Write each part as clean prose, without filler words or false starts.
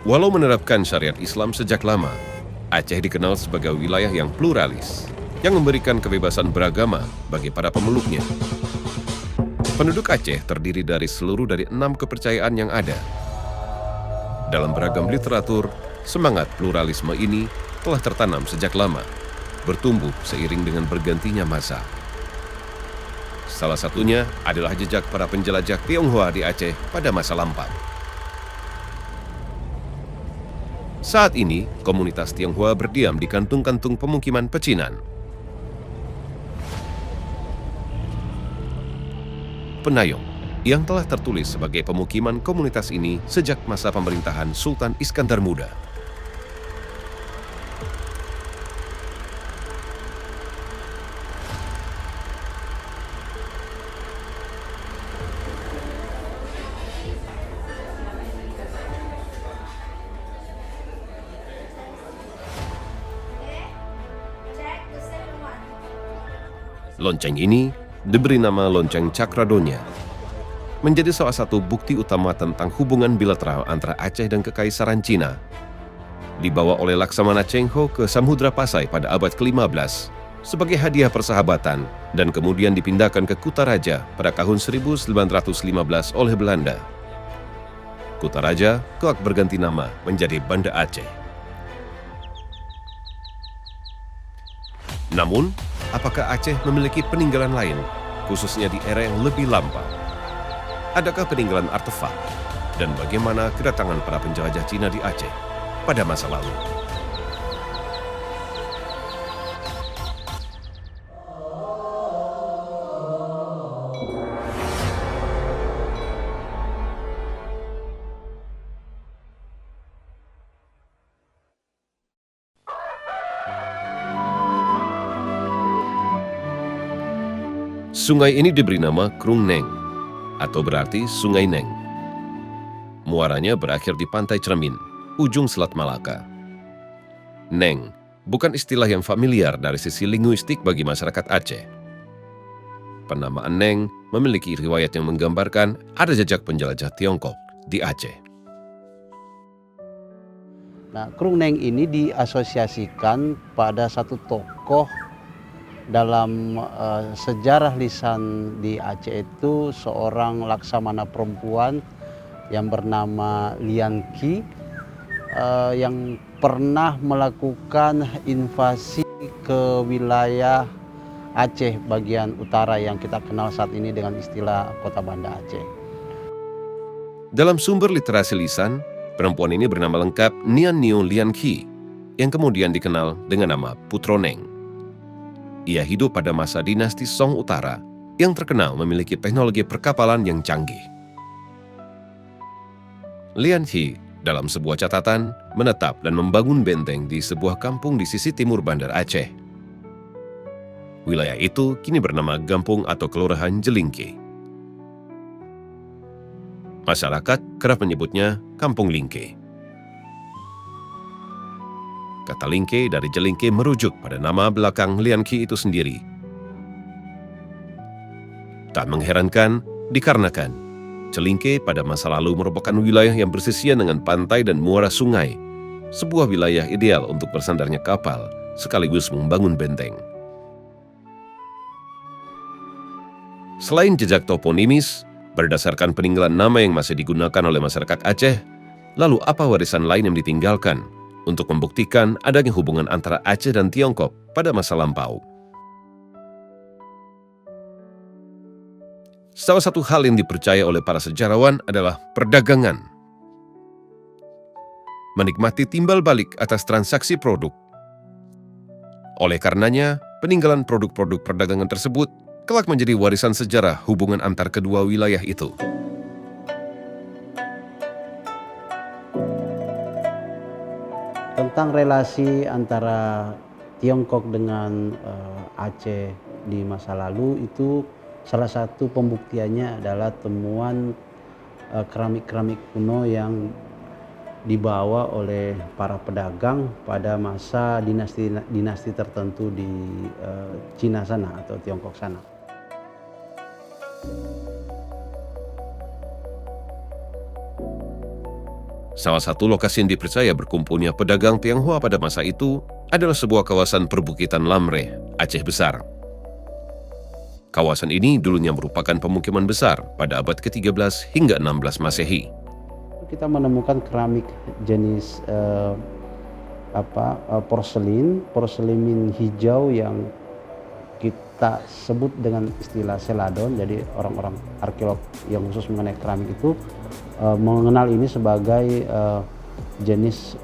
Walau menerapkan syariat Islam sejak lama, Aceh dikenal sebagai wilayah yang pluralis, yang memberikan kebebasan beragama bagi para pemeluknya. Penduduk Aceh terdiri dari seluruh dari 6 kepercayaan yang ada. Dalam beragam literatur, semangat pluralisme ini telah tertanam sejak lama, bertumbuh seiring dengan bergantinya masa. Salah satunya adalah jejak para penjelajah Tionghoa di Aceh pada masa lampau. Saat ini, komunitas Tionghoa berdiam di kantung-kantung pemukiman pecinan. Penayong, yang telah tertulis sebagai pemukiman komunitas ini sejak masa pemerintahan Sultan Iskandar Muda. Lonceng ini diberi nama Lonceng Cakradonya, menjadi salah satu bukti utama tentang hubungan bilateral antara Aceh dan Kekaisaran Cina. Dibawa oleh Laksamana Cheng Ho ke Samudra Pasai pada abad ke-15 sebagai hadiah persahabatan dan kemudian dipindahkan ke Kutaraja pada tahun 1915 oleh Belanda. Kutaraja kelak berganti nama menjadi Banda Aceh. Namun, apakah Aceh memiliki peninggalan lain, khususnya di era yang lebih lampau? Adakah peninggalan artefak? Dan bagaimana kedatangan para penjelajah Cina di Aceh pada masa lalu? Sungai ini diberi nama Krung Neng, atau berarti Sungai Neng. Muaranya berakhir di Pantai Cermin, ujung Selat Malaka. Neng bukan istilah yang familiar dari sisi linguistik bagi masyarakat Aceh. Penamaan Neng memiliki riwayat yang menggambarkan ada jejak penjelajah Tiongkok di Aceh. Nah, Krung Neng ini diasosiasikan pada satu tokoh dalam sejarah lisan di Aceh itu, seorang laksamana perempuan yang bernama Lian Qi yang pernah melakukan invasi ke wilayah Aceh bagian utara yang kita kenal saat ini dengan istilah Kota Banda Aceh. Dalam sumber literasi lisan, perempuan ini bernama lengkap Nian Nio Lian Qi, yang kemudian dikenal dengan nama Putro Neng. Ia hidup pada masa dinasti Song Utara yang terkenal memiliki teknologi perkapalan yang canggih. Lian Qi dalam sebuah catatan menetap dan membangun benteng di sebuah kampung di sisi timur Bandar Aceh. Wilayah itu kini bernama Gampung atau Kelurahan Jelingke. Masyarakat kerap menyebutnya Kampung Lingke. Kata Lingke dari Jelingke merujuk pada nama belakang Lian Qi itu sendiri. Tak mengherankan dikarenakan Jelingke pada masa lalu merupakan wilayah yang bersisian dengan pantai dan muara sungai, sebuah wilayah ideal untuk bersandarnya kapal sekaligus membangun benteng. Selain jejak toponimis, berdasarkan peninggalan nama yang masih digunakan oleh masyarakat Aceh, lalu apa warisan lain yang ditinggalkan untuk membuktikan adanya hubungan antara Aceh dan Tiongkok pada masa lampau? Salah satu hal yang dipercaya oleh para sejarawan adalah perdagangan. Menikmati timbal balik atas transaksi produk. Oleh karenanya, peninggalan produk-produk perdagangan tersebut kelak menjadi warisan sejarah hubungan antar kedua wilayah itu. Tentang relasi antara Tiongkok dengan Aceh di masa lalu, itu salah satu pembuktiannya adalah temuan keramik-keramik kuno yang dibawa oleh para pedagang pada masa dinasti tertentu di Cina sana atau Tiongkok sana. Salah satu lokasi yang dipercaya berkumpulnya pedagang Tionghoa pada masa itu adalah sebuah kawasan perbukitan Lamre, Aceh Besar. Kawasan ini dulunya merupakan pemukiman besar pada abad ke-13 hingga 16 Masehi. Kita menemukan keramik jenis porselin hijau yang kita sebut dengan istilah seladon. Jadi orang-orang arkeolog yang khusus mengenai keramik itu mengenal ini sebagai jenis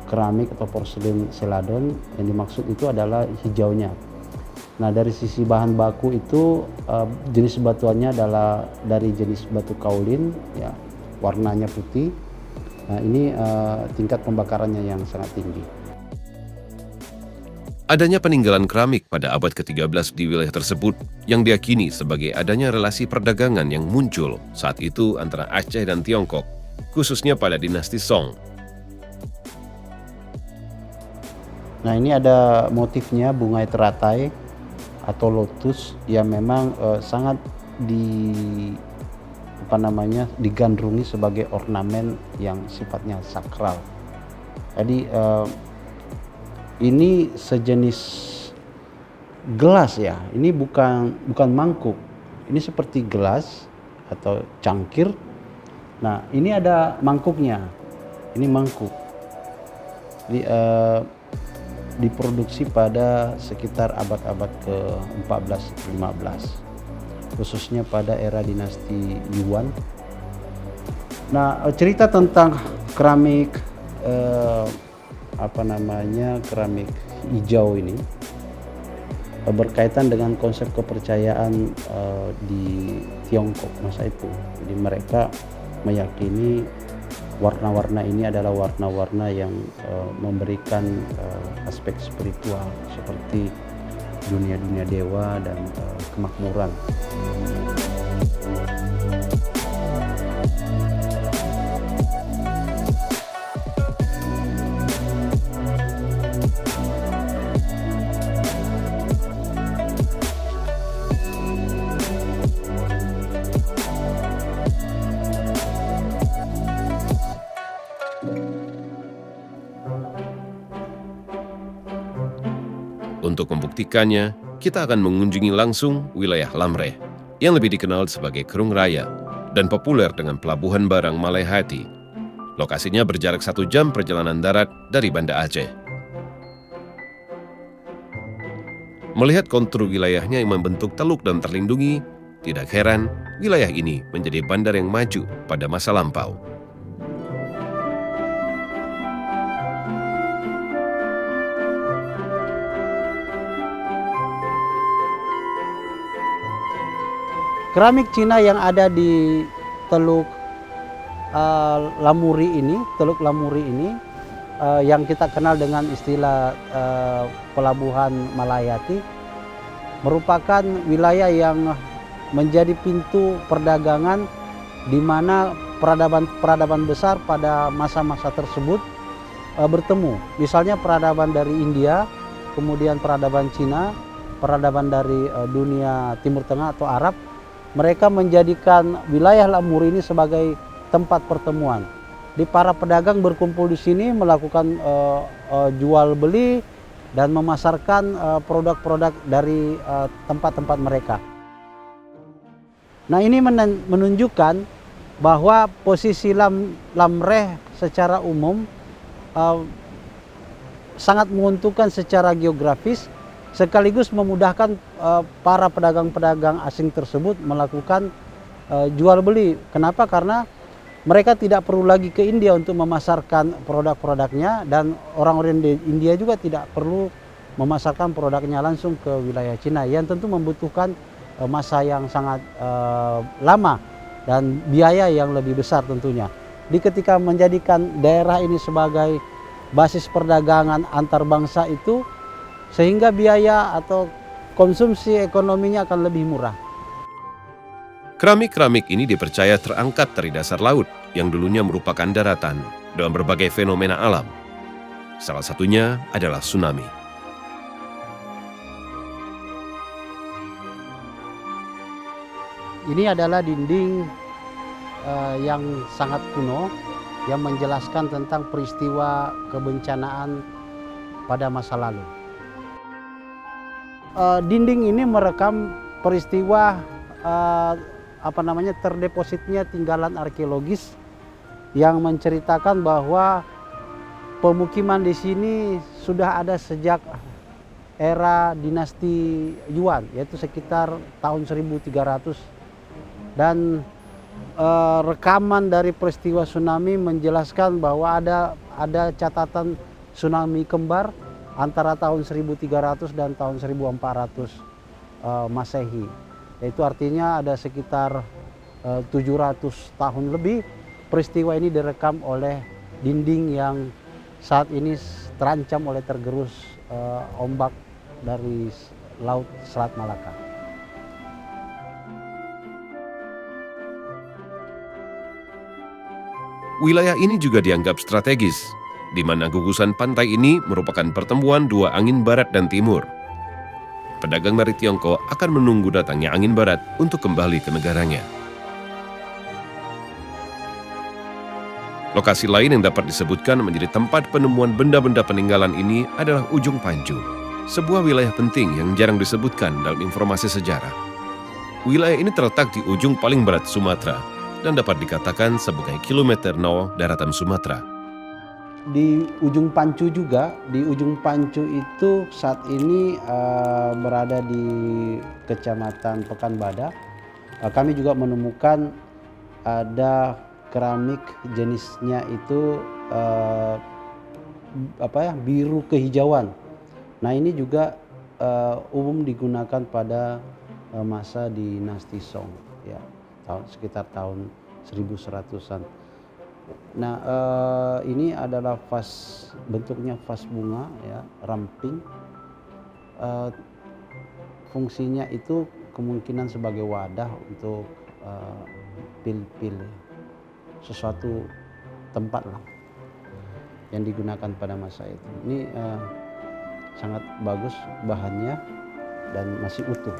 keramik atau porselin seladon. Yang dimaksud itu adalah hijaunya. Nah, dari sisi bahan baku itu jenis batuannya adalah dari jenis batu kaolin, ya, warnanya putih. Nah, ini tingkat pembakarannya yang sangat tinggi. Adanya peninggalan keramik pada abad ke-13 di wilayah tersebut yang diyakini sebagai adanya relasi perdagangan yang muncul saat itu antara Aceh dan Tiongkok, khususnya pada dinasti Song. Nah, ini ada motifnya bunga teratai atau lotus yang memang sangat digandrungi sebagai ornamen yang sifatnya sakral. Jadi ini sejenis gelas, ya. Ini bukan mangkuk. Ini seperti gelas atau cangkir. Nah, ini ada mangkuknya. Ini mangkuk. Diproduksi pada sekitar abad-abad ke-14-15, khususnya pada era dinasti Yuan. Nah, cerita tentang keramik keramik hijau ini berkaitan dengan konsep kepercayaan di Tiongkok masa itu. Jadi mereka meyakini warna-warna ini adalah warna-warna yang memberikan aspek spiritual seperti dunia-dunia dewa dan kemakmuran. Untuk membuktikannya, kita akan mengunjungi langsung wilayah Lamre, yang lebih dikenal sebagai Kerung Raya, dan populer dengan pelabuhan barang Malayhati. Lokasinya berjarak 1 jam perjalanan darat dari Banda Aceh. Melihat kontur wilayahnya yang membentuk teluk dan terlindungi, tidak heran wilayah ini menjadi bandar yang maju pada masa lampau. Keramik Cina yang ada di Teluk Lamuri ini yang kita kenal dengan istilah pelabuhan Malayhati, merupakan wilayah yang menjadi pintu perdagangan di mana peradaban besar pada masa-masa tersebut bertemu. Misalnya peradaban dari India, kemudian peradaban Cina, peradaban dari dunia Timur Tengah atau Arab. Mereka menjadikan wilayah Lamuri ini sebagai tempat pertemuan. Di para pedagang berkumpul di sini melakukan jual beli dan memasarkan produk-produk dari tempat-tempat mereka. Nah, ini menunjukkan bahwa posisi Lamreh secara umum sangat menguntungkan secara geografis, sekaligus memudahkan para pedagang-pedagang asing tersebut melakukan jual beli. Kenapa? Karena mereka tidak perlu lagi ke India untuk memasarkan produk-produknya, dan orang-orang di India juga tidak perlu memasarkan produknya langsung ke wilayah Cina, yang tentu membutuhkan masa yang sangat lama dan biaya yang lebih besar tentunya. Di ketika menjadikan daerah ini sebagai basis perdagangan antar bangsa itu, sehingga biaya atau konsumsi ekonominya akan lebih murah. Keramik-keramik ini dipercaya terangkat dari dasar laut yang dulunya merupakan daratan dengan berbagai fenomena alam. Salah satunya adalah tsunami. Ini adalah dinding yang sangat kuno yang menjelaskan tentang peristiwa kebencanaan pada masa lalu. Dinding ini merekam peristiwa terdepositnya tinggalan arkeologis yang menceritakan bahwa pemukiman di sini sudah ada sejak era dinasti Yuan, yaitu sekitar tahun 1300. Dan rekaman dari peristiwa tsunami menjelaskan bahwa ada catatan tsunami kembar antara tahun 1300 dan tahun 1400 Masehi. Itu artinya ada sekitar 700 tahun lebih peristiwa ini direkam oleh dinding yang saat ini terancam oleh tergerus ombak dari Laut Selat Malaka. Wilayah ini juga dianggap strategis, di mana gugusan pantai ini merupakan pertemuan dua angin barat dan timur. Pedagang dari Tiongkok akan menunggu datangnya angin barat untuk kembali ke negaranya. Lokasi lain yang dapat disebutkan menjadi tempat penemuan benda-benda peninggalan ini adalah Ujung Pancu, sebuah wilayah penting yang jarang disebutkan dalam informasi sejarah. Wilayah ini terletak di ujung paling barat Sumatera dan dapat dikatakan sebagai kilometer 0 daratan Sumatera. Di Ujung Pancu juga, di Ujung Pancu itu saat ini berada di Kecamatan Pekanbadak. Kami juga menemukan ada keramik jenisnya itu biru kehijauan. Nah ini juga umum digunakan pada masa dinasti Song, ya, sekitar tahun 1100-an. Nah ini adalah bentuknya vas bunga, ya, ramping. Fungsinya itu kemungkinan sebagai wadah untuk pil-pil, sesuatu tempat lah yang digunakan pada masa itu. Ini sangat bagus bahannya dan masih utuh.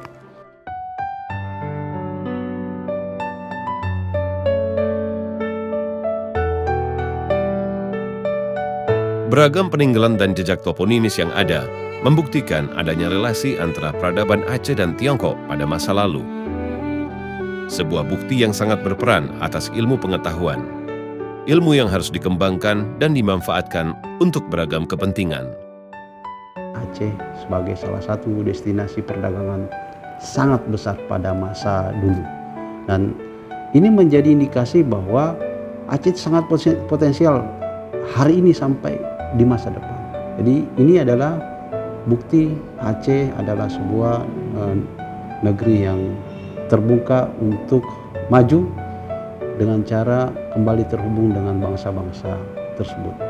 Beragam peninggalan dan jejak toponimis yang ada membuktikan adanya relasi antara peradaban Aceh dan Tiongkok pada masa lalu. Sebuah bukti yang sangat berperan atas ilmu pengetahuan. Ilmu yang harus dikembangkan dan dimanfaatkan untuk beragam kepentingan. Aceh sebagai salah satu destinasi perdagangan sangat besar pada masa dulu. Dan ini menjadi indikasi bahwa Aceh sangat potensial hari ini sampai di masa depan. Jadi ini adalah bukti Aceh adalah sebuah negeri yang terbuka untuk maju dengan cara kembali terhubung dengan bangsa-bangsa tersebut.